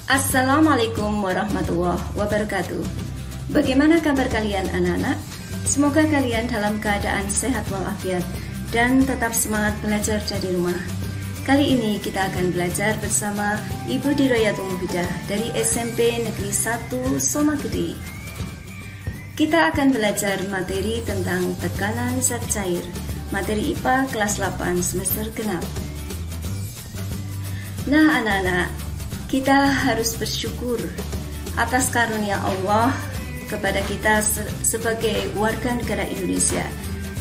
Assalamualaikum warahmatullahi wabarakatuh. Bagaimana kabar kalian anak-anak? Semoga kalian dalam keadaan sehat walafiat dan tetap semangat belajar dari rumah. Kali ini kita akan belajar bersama Ibu Diroyatul Mufidah dari SMP Negeri 1 Somagede. Kita akan belajar materi tentang tekanan zat cair, materi IPA kelas 8 semester genap. Nah anak-anak, kita harus bersyukur atas karunia Allah kepada kita sebagai warga negara Indonesia.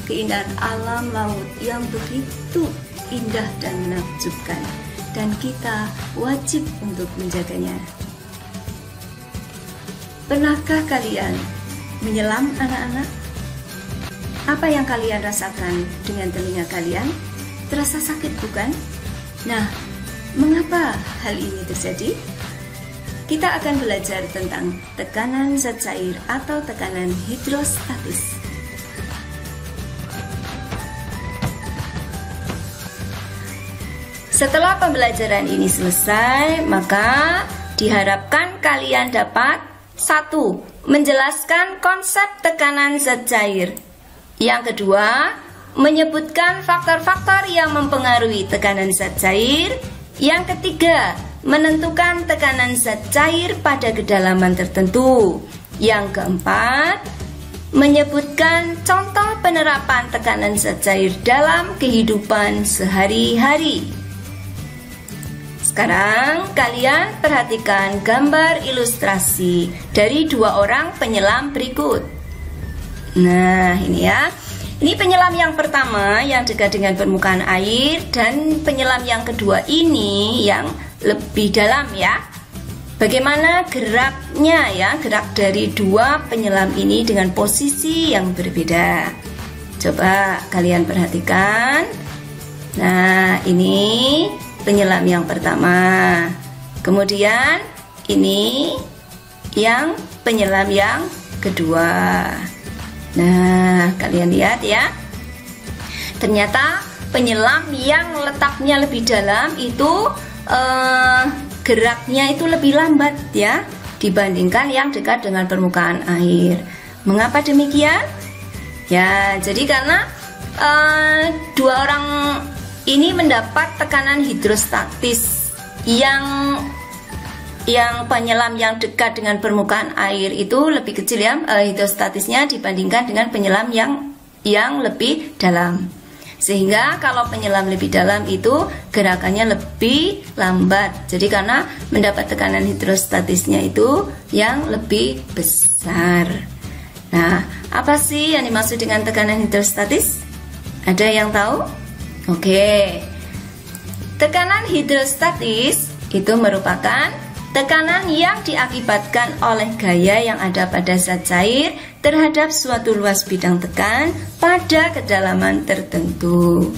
Keindahan alam laut yang begitu indah dan menakjubkan, dan kita wajib untuk menjaganya. Pernahkah kalian menyelam anak-anak? Apa yang kalian rasakan dengan telinga kalian? Terasa sakit bukan? Nah, mengapa hal ini terjadi? Kita akan belajar tentang tekanan zat cair atau tekanan hidrostatis. Setelah pembelajaran ini selesai, maka diharapkan kalian dapat 1. Menjelaskan konsep tekanan zat cair. Yang kedua, menyebutkan faktor-faktor yang mempengaruhi tekanan zat cair. Yang ketiga, menentukan tekanan zat cair pada kedalaman tertentu. Yang keempat, menyebutkan contoh penerapan tekanan zat cair dalam kehidupan sehari-hari. Sekarang kalian perhatikan gambar ilustrasi dari dua orang penyelam berikut. Nah, ini ya. Ini penyelam yang pertama yang dekat dengan permukaan air, dan penyelam yang kedua ini yang lebih dalam ya. Bagaimana geraknya ya, gerak dari dua penyelam ini dengan posisi yang berbeda. Coba kalian perhatikan. Nah, ini penyelam yang pertama. Kemudian ini yang penyelam yang kedua. Nah, kalian lihat ya. Ternyata penyelam yang letaknya lebih dalam itu geraknya itu lebih lambat ya dibandingkan yang dekat dengan permukaan air. Mengapa demikian? Ya, jadi karena dua orang ini mendapat tekanan hidrostatis yang penyelam yang dekat dengan permukaan air itu lebih kecil ya hidrostatisnya dibandingkan dengan penyelam yang lebih dalam. Sehingga kalau penyelam lebih dalam itu gerakannya lebih lambat. Jadi karena mendapat tekanan hidrostatisnya itu yang lebih besar. Nah, apa sih yang dimaksud dengan tekanan hidrostatis? Ada yang tahu? Oke. Tekanan hidrostatis itu merupakan tekanan yang diakibatkan oleh gaya yang ada pada zat cair terhadap suatu luas bidang tekan pada kedalaman tertentu.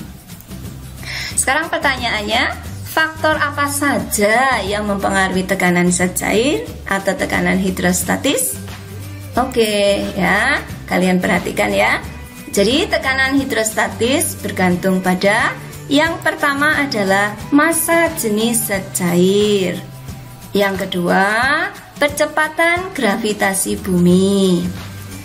Sekarang pertanyaannya, faktor apa saja yang mempengaruhi tekanan zat cair atau tekanan hidrostatis? Oke, ya, kalian perhatikan ya. Jadi tekanan hidrostatis bergantung pada yang pertama adalah massa jenis zat cair. Yang kedua, percepatan gravitasi bumi.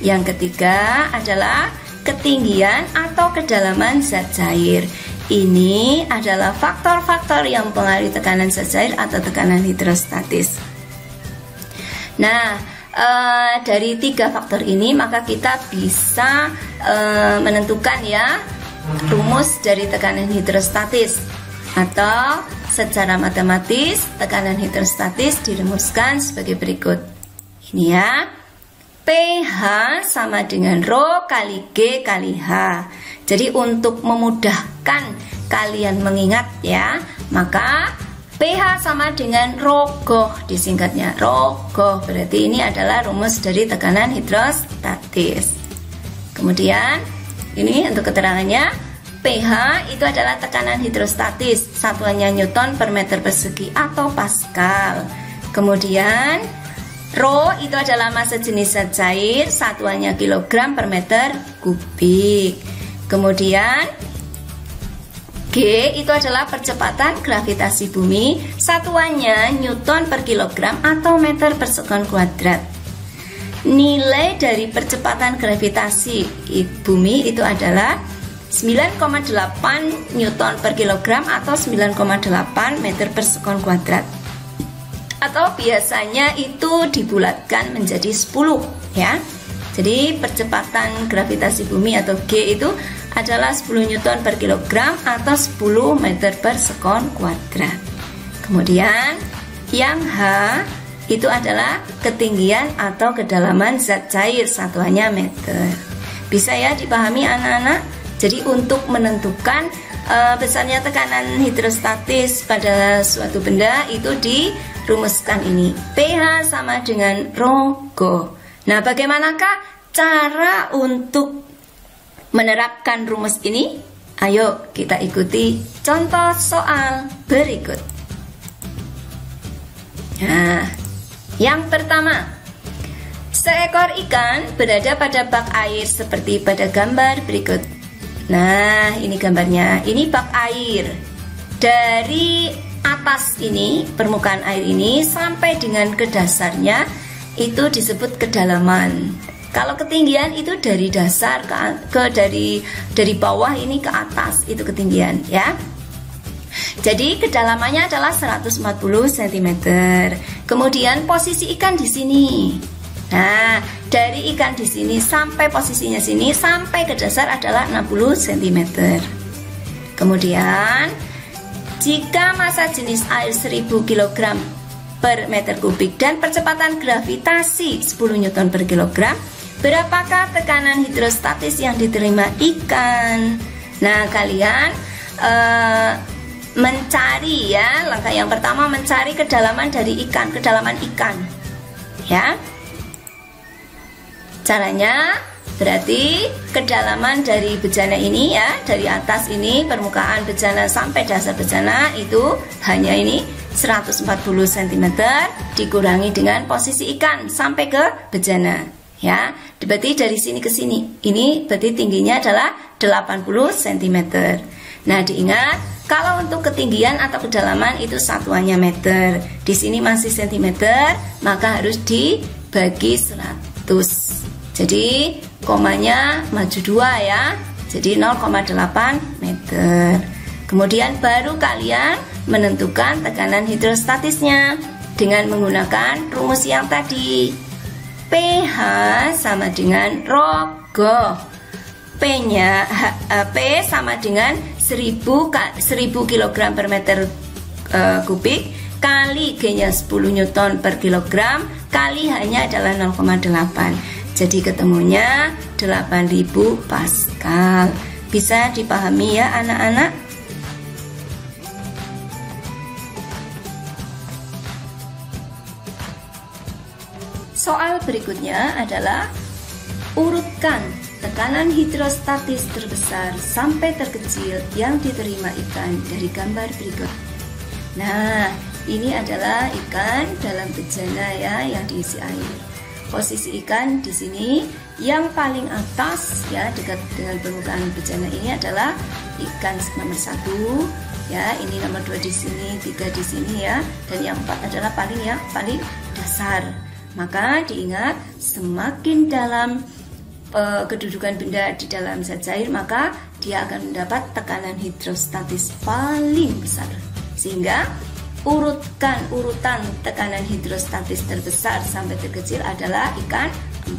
Yang ketiga adalah ketinggian atau kedalaman zat cair. Ini adalah faktor-faktor yang mempengaruhi tekanan zat cair atau tekanan hidrostatis. Nah, dari tiga faktor ini maka kita bisa menentukan ya rumus dari tekanan hidrostatis, atau secara matematis tekanan hidrostatis dirumuskan sebagai berikut. Ini ya, pH sama dengan rho kali G kali H. Jadi untuk memudahkan kalian mengingat ya, maka pH sama dengan rho Goh disingkatnya. Rho Goh berarti ini adalah rumus dari tekanan hidrostatis. Kemudian ini untuk keterangannya, pH itu adalah tekanan hidrostatis, satuannya Newton per meter persegi atau Pascal. Kemudian rho itu adalah massa jenis zat cair, satuannya kilogram per meter kubik. Kemudian G itu adalah percepatan gravitasi bumi, satuannya Newton per kilogram atau meter per sekon kuadrat. Nilai dari percepatan gravitasi bumi itu adalah 9,8 Newton per kilogram atau 9,8 meter per sekon kuadrat. Atau biasanya itu dibulatkan menjadi 10 ya. Jadi percepatan gravitasi bumi atau G itu adalah 10 Newton per kilogram atau 10 meter per sekon kuadrat. Kemudian yang H itu adalah ketinggian atau kedalaman zat cair, satuannya meter. Bisa ya dipahami anak-anak? Jadi untuk menentukan besarnya tekanan hidrostatis pada suatu benda itu dirumuskan ini. pH sama dengan rho Go. Nah, bagaimanakah cara untuk menerapkan rumus ini? Ayo kita ikuti contoh soal berikut. Nah, yang pertama, seekor ikan berada pada bak air seperti pada gambar berikut. Nah, ini gambarnya. Ini bak air. Dari atas ini, permukaan air ini sampai dengan ke dasarnya itu disebut kedalaman. Kalau ketinggian itu dari dasar dari bawah ini ke atas itu ketinggian ya. Jadi kedalamannya adalah 140 cm. Kemudian posisi ikan di sini. Nah, dari ikan di sini sampai posisinya sini sampai ke dasar adalah 60 cm. Kemudian jika massa jenis air 1000 kg per meter kubik dan percepatan gravitasi 10 Newton per kilogram, berapakah tekanan hidrostatis yang diterima ikan? Nah, kalian mencari ya, langkah yang pertama mencari kedalaman dari ikan, kedalaman ikan ya. Caranya berarti kedalaman dari bejana ini ya, dari atas ini permukaan bejana sampai dasar bejana itu hanya ini 140 cm dikurangi dengan posisi ikan sampai ke bejana ya. Berarti dari sini ke sini ini berarti tingginya adalah 80 cm. Nah, diingat kalau untuk ketinggian atau kedalaman itu satuannya meter. Di sini masih cm, maka harus dibagi 100. Jadi komanya maju 2 ya. Jadi 0,8 meter. Kemudian baru kalian menentukan tekanan hidrostatisnya dengan menggunakan rumus yang tadi. pH sama dengan rho Go. P-nya P sama dengan 1000 kg per meter kubik kali G-nya 10 Newton per kilogram kali hanya adalah 0,8. Jadi ketemunya 8000 Pascal. Bisa dipahami ya anak-anak? Soal berikutnya adalah urutkan tekanan hidrostatis terbesar sampai terkecil yang diterima ikan dari gambar berikut. Nah, ini adalah ikan dalam bejana ya yang diisi air. Posisi ikan di sini yang paling atas ya dekat dengan permukaan bejana ini adalah ikan nomor 1 ya, ini nomor 2 di sini, 3 di sini ya, dan yang 4 adalah paling dasar. Maka diingat semakin dalam kedudukan benda di dalam zat cair maka dia akan mendapat tekanan hidrostatis paling besar. Sehingga urutan tekanan hidrostatis terbesar sampai terkecil adalah ikan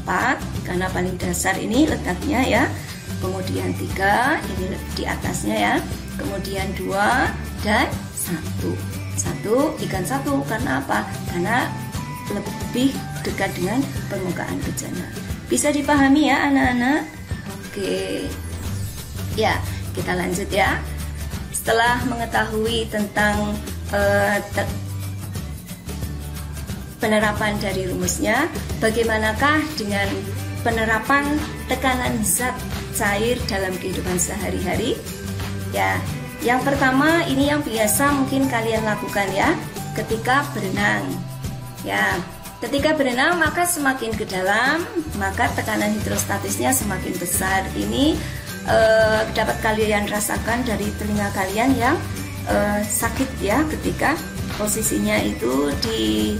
4 karena paling dasar ini letaknya ya. Kemudian 3 ini di atasnya ya. Kemudian 2 dan 1. Ikan 1 karena apa? Karena lebih dekat dengan permukaan bejana. Bisa dipahami ya anak-anak? Oke. Ya, kita lanjut ya. Setelah mengetahui tentang penerapan dari rumusnya, bagaimanakah dengan penerapan tekanan zat cair dalam kehidupan sehari-hari? Ya, yang pertama ini yang biasa mungkin kalian lakukan ya, ketika berenang. Ya, ketika berenang maka semakin ke dalam maka tekanan hidrostatisnya semakin besar. Ini dapat kalian rasakan dari telinga kalian yang sakit ya ketika posisinya itu di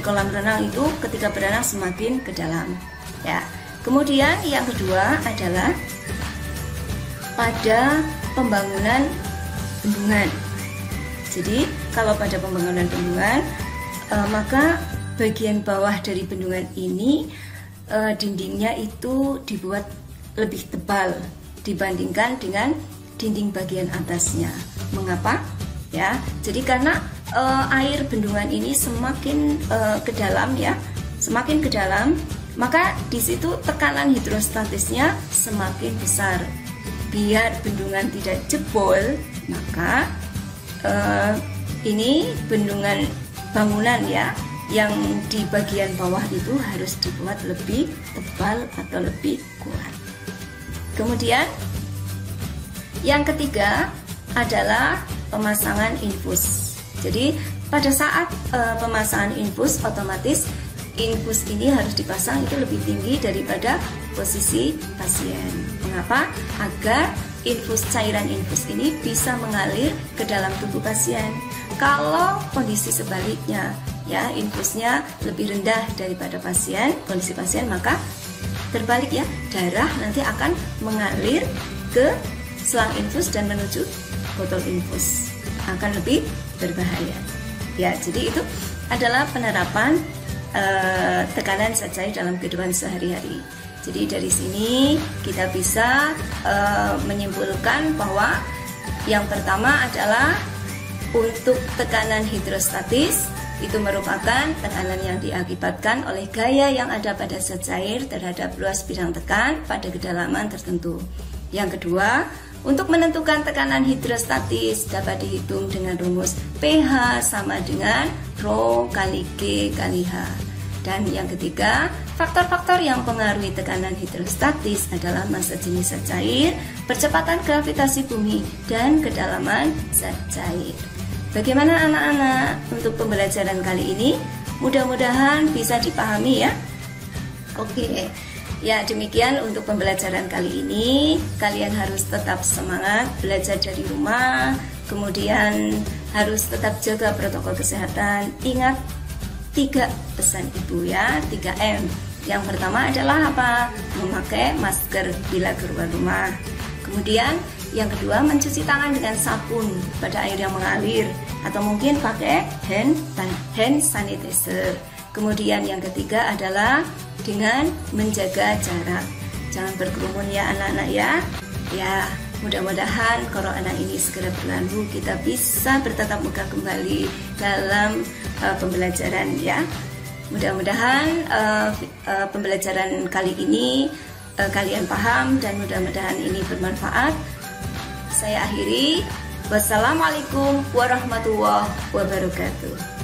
kolam renang itu ketika berenang semakin ke dalam ya. Kemudian yang kedua adalah pada pembangunan bendungan. Jadi kalau pada pembangunan bendungan maka bagian bawah dari bendungan ini dindingnya itu dibuat lebih tebal dibandingkan dengan dinding bagian atasnya. Mengapa? Ya, jadi karena air bendungan ini semakin ke dalam ya, semakin ke dalam, maka di situ tekanan hidrostatisnya semakin besar. Biar bendungan tidak jebol, maka ini bendungan bangunan ya, yang di bagian bawah itu harus dibuat lebih tebal atau lebih kuat. Kemudian yang ketiga adalah pemasangan infus. Jadi pada saat pemasangan infus, otomatis infus ini harus dipasang itu lebih tinggi daripada posisi pasien. Mengapa? Agar infus, cairan infus ini bisa mengalir ke dalam tubuh pasien. Kalau kondisi sebaliknya ya, infusnya lebih rendah daripada pasien, kondisi pasien, maka terbalik ya, darah nanti akan mengalir ke selang infus dan menuju botol infus, akan lebih berbahaya ya. Jadi itu adalah penerapan tekanan zat cair dalam kehidupan sehari-hari. Jadi dari sini kita bisa menyimpulkan bahwa yang pertama adalah untuk tekanan hidrostatis itu merupakan tekanan yang diakibatkan oleh gaya yang ada pada zat cair terhadap luas bidang tekan pada kedalaman tertentu. Yang kedua, untuk menentukan tekanan hidrostatis dapat dihitung dengan rumus pH sama dengan Rho kali G kali H. Dan yang ketiga, faktor-faktor yang mempengaruhi tekanan hidrostatis adalah massa jenis zat cair, percepatan gravitasi bumi, dan kedalaman zat cair. Bagaimana anak-anak untuk pembelajaran kali ini? Mudah-mudahan bisa dipahami ya. Oke. Ya, demikian untuk pembelajaran kali ini. Kalian harus tetap semangat belajar dari rumah, kemudian harus tetap jaga protokol kesehatan. Ingat 3 pesan ibu ya, 3M. Yang pertama adalah apa? Memakai masker bila keluar rumah. Kemudian yang kedua, mencuci tangan dengan sabun pada air yang mengalir atau mungkin pakai hand sanitizer. Kemudian yang ketiga adalah dengan menjaga jarak. Jangan berkerumun ya anak-anak ya. Ya, mudah-mudahan corona ini segera berlalu, kita bisa bertatap muka kembali dalam pembelajaran ya. Mudah-mudahan pembelajaran kali ini kalian paham dan mudah-mudahan ini bermanfaat. Saya akhiri. Wassalamualaikum warahmatullahi wabarakatuh.